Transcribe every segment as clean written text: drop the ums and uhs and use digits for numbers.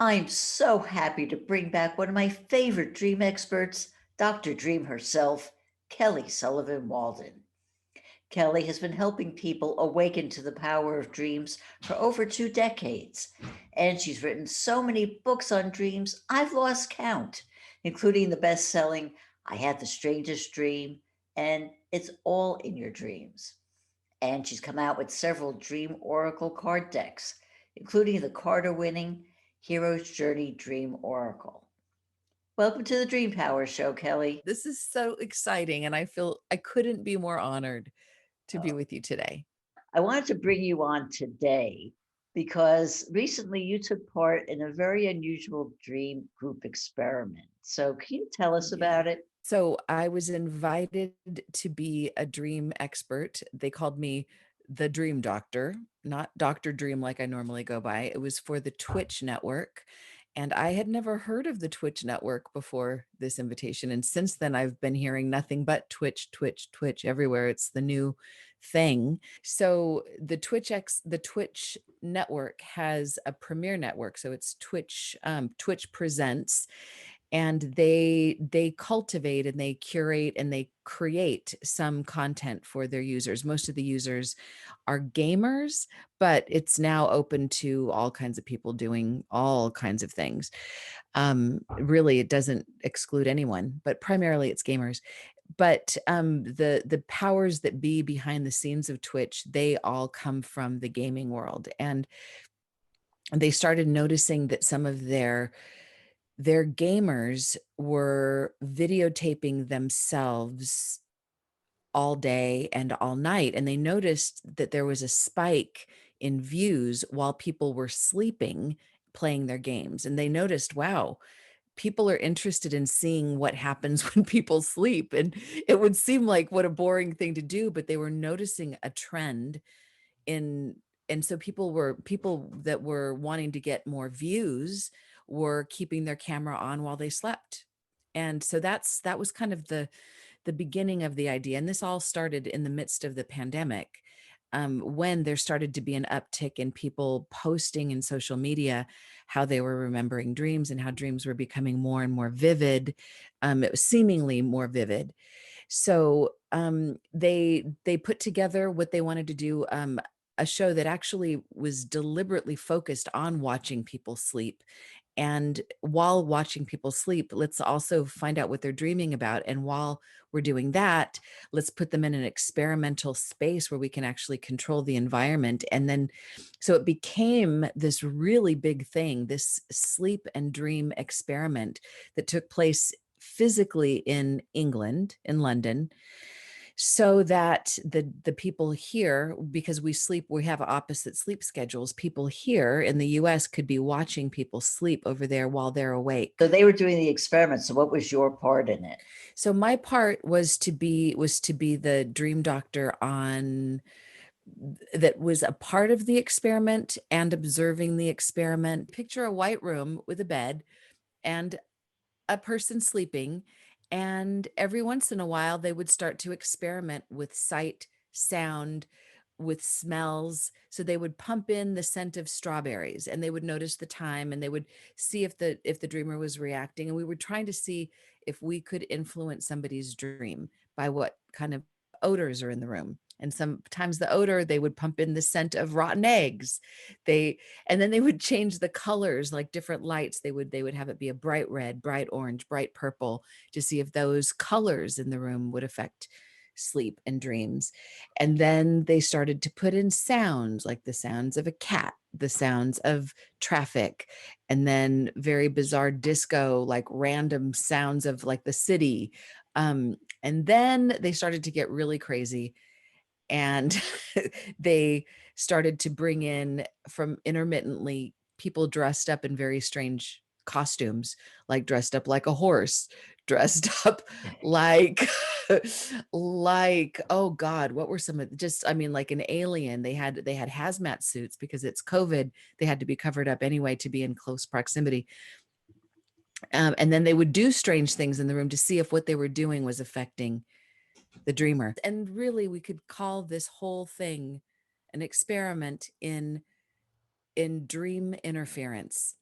I'm so happy to bring back one of my favorite dream experts, Dr. Dream herself, Kelly Sullivan Walden. Kelly has been helping people awaken to the power of dreams for over 2 decades, and she's written so many books on dreams, I've lost count, including the best selling I Had the Strangest Dream and It's All in Your Dreams. And she's come out with several Dream Oracle card decks, including the Carter winning Hero's Journey Dream Oracle. Welcome to the Dream Power Show, Kelly. This is so exciting, and I feel I couldn't be more honored to be Uh, with you today. I wanted to bring you on today because recently you took part in a very unusual dream group experiment. So, can you tell us Yeah. about it? So I was invited to be a dream expert. They called me the Dream Doctor, not Dr. Dream like I normally go by. It was for the Twitch network. And I had never heard of the Twitch network before this invitation. And since then, I've been hearing nothing but Twitch, Twitch, Twitch everywhere. It's the new thing. So the Twitch network has a premiere network. So it's Twitch Presents, and they cultivate and they curate and they create some content for their users. Most of the users are gamers, but it's now open to all kinds of people doing all kinds of things. Really, it doesn't exclude anyone, but primarily it's gamers. But the powers that be behind the scenes of Twitch, they all come from the gaming world, and they started noticing that some of their gamers were videotaping themselves all day and all night, and they noticed that there was a spike in views while people were sleeping playing their games. And they noticed, wow, people are interested in seeing what happens when people sleep. And it would seem like what a boring thing to do, but they were noticing a trend in. And so people that were wanting to get more views were keeping their camera on while they slept. And so that was kind of the beginning of the idea. And this all started in the midst of the pandemic, when there started to be an uptick in people posting in social media how they were remembering dreams and how dreams were becoming more and more vivid. It was seemingly more vivid. So they put together what they wanted to do. A show that actually was deliberately focused on watching people sleep. And while watching people sleep, let's also find out what they're dreaming about. And while we're doing that, let's put them in an experimental space where we can actually control the environment. And then, so it became this really big thing, this sleep and dream experiment that took place physically in England, in London, so that the people here, because we have opposite sleep schedules, people here in the US could be watching people sleep over there while they're So, awake. they were doing the experiment. So, what was your part in it? So my part was to be the dream doctor on that was a part of the experiment and observing the experiment. Picture a white room with a bed and a person sleeping, and every once in a while they would start to experiment with sight, sound, with smells. So they would pump in the scent of strawberries, and they would notice the time, and they would see if the dreamer was reacting. And we were trying to see if we could influence somebody's dream by what kind of odors are in the room. And sometimes the odor, they would pump in the scent of rotten eggs. They And then they would change the colors, like different lights. They would have it be a bright red, bright orange, bright purple, to see if those colors in the room would affect sleep and dreams. And then they started to put in sounds, like the sounds of a cat, the sounds of traffic, and then very bizarre disco, like random sounds of like the city. And then they started to get really crazy, and they started to bring in from intermittently people dressed up in very strange costumes, like dressed up like a horse, dressed up like like, oh god, what were some of, just, I mean, like an alien. They had hazmat suits because it's COVID. They had to be covered up anyway to be in close proximity. And then they would do strange things in the room to see if what they were doing was affecting the dreamer. And really, we could call this whole thing an experiment in dream interference.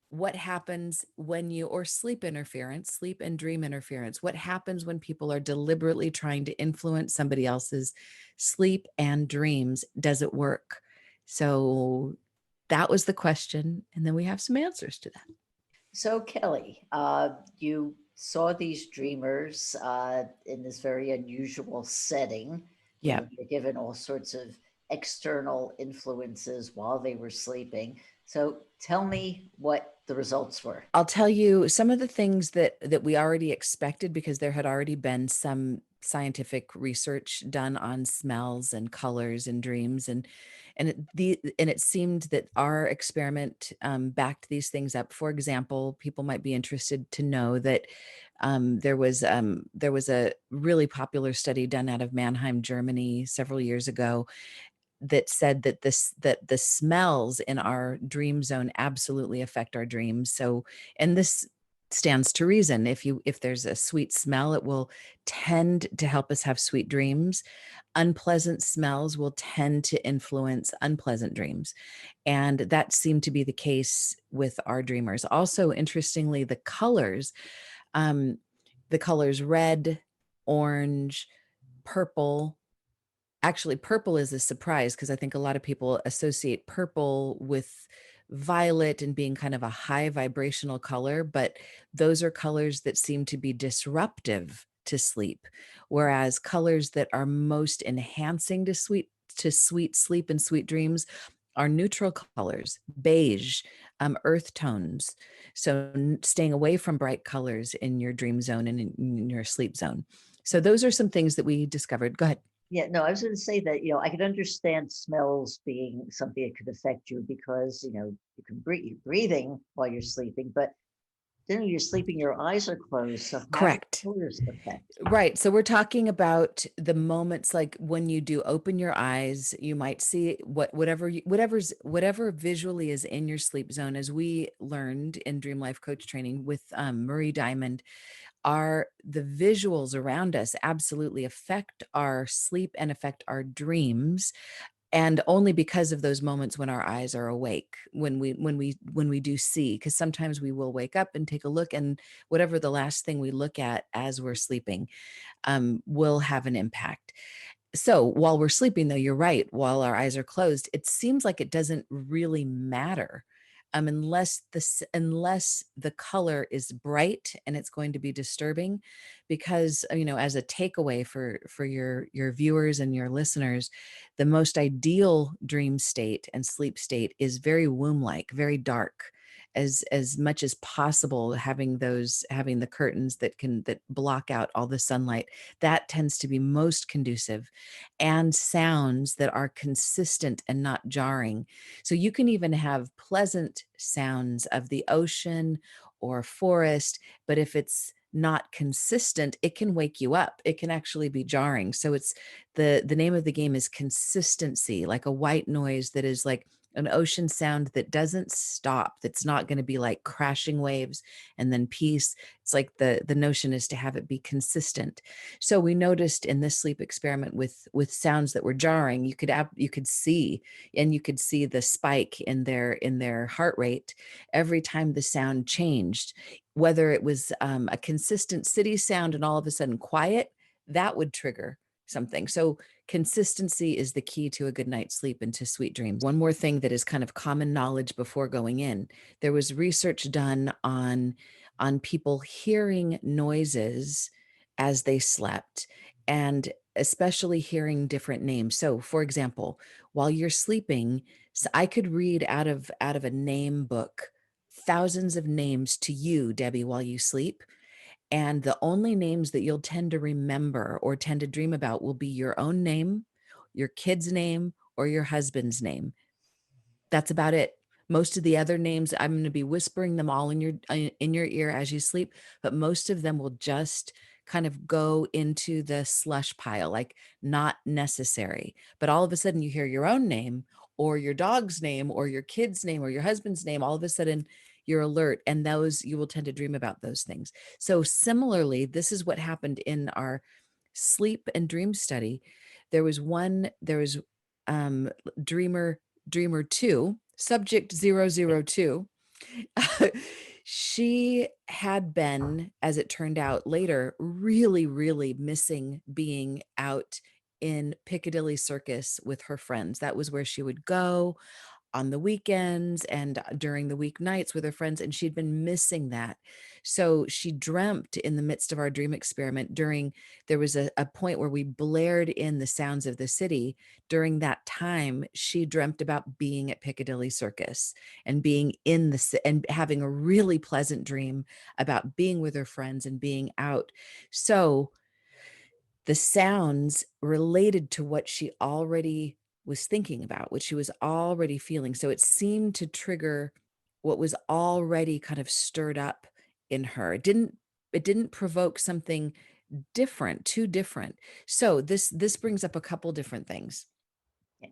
what happens when you, or sleep interference, sleep and dream interference, what happens when people are deliberately trying to influence somebody else's sleep and dreams? Does it work? So that was the question. And then we have some answers to that. So, Kelly, you saw these dreamers in this very unusual setting where Yeah. they were given all sorts of external influences while they were sleeping. So, tell me what the results were. I'll tell you some of the things that we already expected, because there had already been some scientific research done on smells and colors and dreams, and it seemed that our experiment backed these things up. For example, people might be interested to know that there was a really popular study done out of Mannheim, Germany, several years ago, that said that the smells in our dream zone absolutely affect our dreams. So, and this stands to reason. If there's a sweet smell, it will tend to help us have sweet dreams. Unpleasant smells will tend to influence unpleasant dreams. And that seemed to be the case with our dreamers. Also, interestingly, um, the colors red, orange, purple. Actually, purple is a surprise, because I think a lot of people associate purple with violet and being kind of a high vibrational color, but those are colors that seem to be disruptive to sleep, whereas colors that are most enhancing to sweet sleep and sweet dreams are neutral colors, beige, earth tones. So staying away from bright colors in your dream zone and in your sleep zone. So those are some things that we discovered. Go ahead. Yeah, no, I was going to say that, I could understand smells being something that could affect you because, you can breathe, you're breathing while you're sleeping, but then when you're sleeping, your eyes are closed. So how do Correct. colors affect? Right. So we're talking about the moments like when you do open your eyes, you might see whatever visually is in your sleep zone. As we learned in Dream Life Coach training with Marie Diamond, are the visuals around us absolutely affect our sleep and affect our dreams, and only because of those moments when our eyes are awake, when we do see, because sometimes we will wake up and take a look, and whatever the last thing we look at as we're sleeping will have an impact. So while we're sleeping, though, you're right, while our eyes are closed, it seems like it doesn't really matter, unless the color is bright and it's going to be disturbing. Because as a takeaway for your viewers and your listeners, the most ideal dream state and sleep state is very womb like, very dark, as much as possible, having the curtains that block out all the sunlight. That tends to be most conducive, and sounds that are consistent and not jarring. So you can even have pleasant sounds of the ocean or forest, but if it's not consistent, it can wake you up. It can actually be jarring. So it's the name of the game is consistency, like a white noise that is like an ocean sound that doesn't stop, that's not going to be like crashing waves and then peace. It's like the notion is to have it be consistent. So we noticed in this sleep experiment with sounds that were jarring, you could see, and you could see the spike in their heart rate every time the sound changed. Whether it was a consistent city sound and all of a sudden quiet, that would trigger something. So consistency is the key to a good night's sleep and to sweet dreams. One more thing that is kind of common knowledge before going in. There was research done on people hearing noises as they slept, and especially hearing different names. So for example, while you're sleeping, so I could read out of a name book thousands of names to you, Debbie, while you sleep. And the only names that you'll tend to remember or tend to dream about will be your own name, your kid's name, or your husband's name. That's about it. Most of the other names, I'm going to be whispering them all in your ear as you sleep, but most of them will just kind of go into the slush pile, like not necessary. But all of a sudden you hear your own name or your dog's name or your kid's name or your husband's name, all of a sudden you're alert, and those you will tend to dream about those things. So similarly, this is what happened in our sleep and dream study. There was um dreamer Dreamer 2, subject 002. She had been, as it turned out later, really, really missing being out in Piccadilly Circus with her friends. That was where she would go on the weekends and during the weeknights with her friends, and she'd been missing that. So she dreamt in the midst of our dream experiment there was a point where we blared in the sounds of the city. During that time, she dreamt about being at Piccadilly Circus and being and having a really pleasant dream about being with her friends and being out. So the sounds related to what she already was thinking about, what she was already feeling. So it seemed to trigger what was already kind of stirred up in her. It didn't provoke something different, too different. So this brings up a couple different things. Yeah.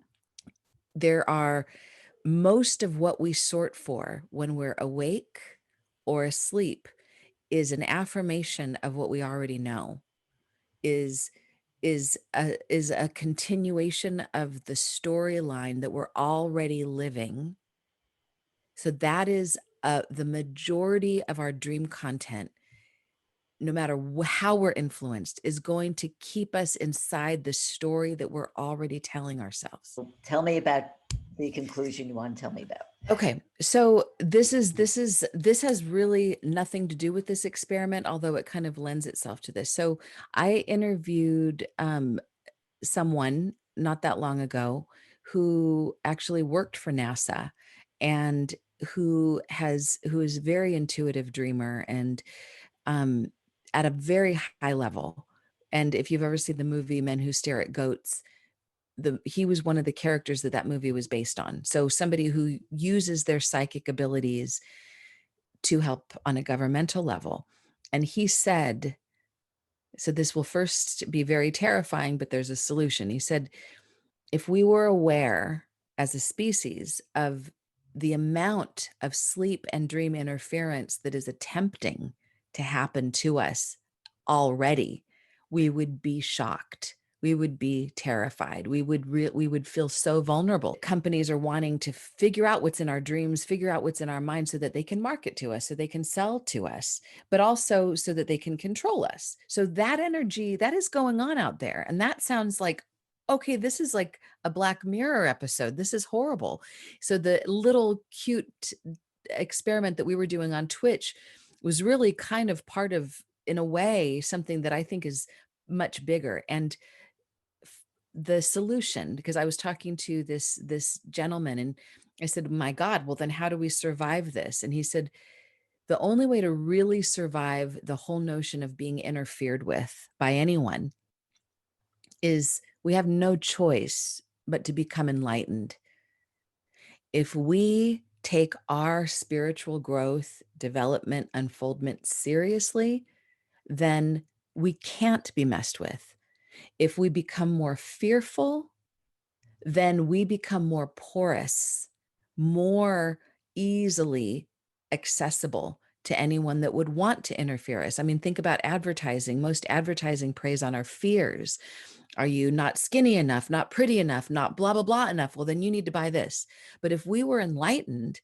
There are most of what we sort for when we're awake or asleep is an affirmation of what we already know, is is a continuation of the storyline that we're already living. So that is the majority of our dream content, no matter how we're influenced, is going to keep us inside the story that we're already telling ourselves. So tell me about the conclusion you want to tell me about. Okay, so this has really nothing to do with this experiment, although it kind of lends itself to this. So I interviewed someone not that long ago who actually worked for NASA and who is a very intuitive dreamer and um, at a very high level. And if you've ever seen the movie Men Who Stare at Goats, he was one of the characters that movie was based on. So somebody who uses their psychic abilities to help on a governmental level. And he said, so this will first be very terrifying, but there's a solution. He said, if we were aware as a species of the amount of sleep and dream interference that is attempting to happen to us already, we would be shocked. We would be terrified. We would feel so vulnerable. Companies are wanting to figure out what's in our dreams, figure out what's in our minds so that they can market to us, so they can sell to us, but also so that they can control us. So that energy that is going on out there. And that sounds like, okay, this is like a Black Mirror episode. This is horrible. So the little cute experiment that we were doing on Twitch was really kind of part of, in a way, something that I think is much bigger. And the solution, because I was talking to this gentleman and I said, my God, well, then how do we survive this? And he said, the only way to really survive the whole notion of being interfered with by anyone is we have no choice but to become enlightened. If we take our spiritual growth, development, unfoldment seriously, then we can't be messed with. If we become more fearful, then we become more porous, more easily accessible to anyone that would want to interfere us. I mean, think about advertising. Most advertising preys on our fears. Are you not skinny enough, not pretty enough, not blah, blah, blah enough? Well, then you need to buy this. But if we were enlightened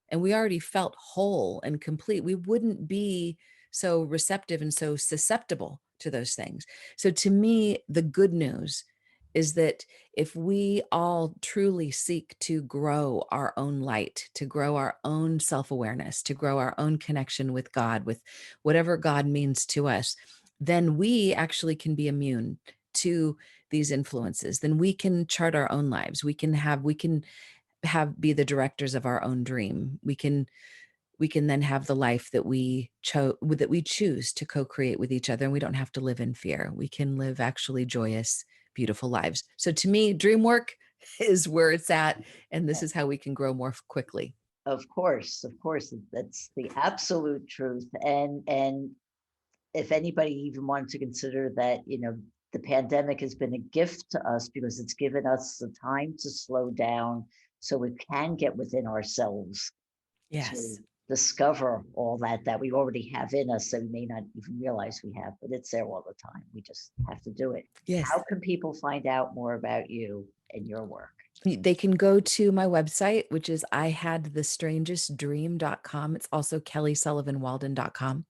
and we already felt whole and complete, we wouldn't be so receptive and so susceptible to those things. So to me, the good news is that if we all truly seek to grow our own light, to grow our own self-awareness, to grow our own connection with God, with whatever God means to us, then we actually can be immune to these influences. Then we can chart our own lives. We can be the directors of our own dream. We can then have the life that we choose to co-create with each other, and we don't have to live in fear. We can live actually joyous, beautiful lives. So to me, dream work is where it's at, and this is how we can grow more quickly. Of course, that's the absolute truth. And if anybody even wanted to consider that, the pandemic has been a gift to us because it's given us the time to slow down so we can get within ourselves to Yes. discover all that we already have in us that we may not even realize we have, but it's there all the time. We just have to do it. Yes. How can people find out more about you and your work? They can go to my website, which is ihadthestrangestdream.com. It's also kellysullivanwalden.com.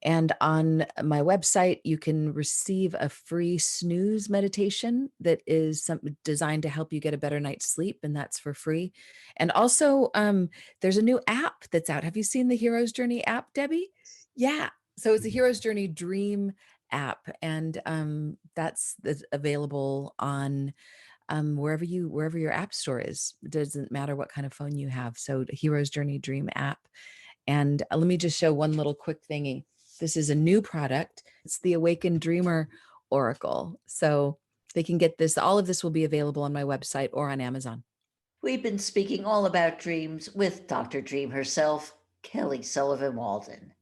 And on my website, you can receive a free snooze meditation that is designed to help you get a better night's sleep, and that's for free. And also, there's a new app that's out. Have you seen the Hero's Journey app, Debbie? Yeah. So it's a Hero's Journey Dream app, and that's available on wherever your app store is. It doesn't matter what kind of phone you have. So the Hero's Journey Dream app. And let me just show one little quick thingy. This is a new product. It's the Awakened Dreamer Oracle. So they can get this. All of this will be available on my website or on Amazon. We've been speaking all about dreams with Dr. Dream herself, Kelly Sullivan Walden.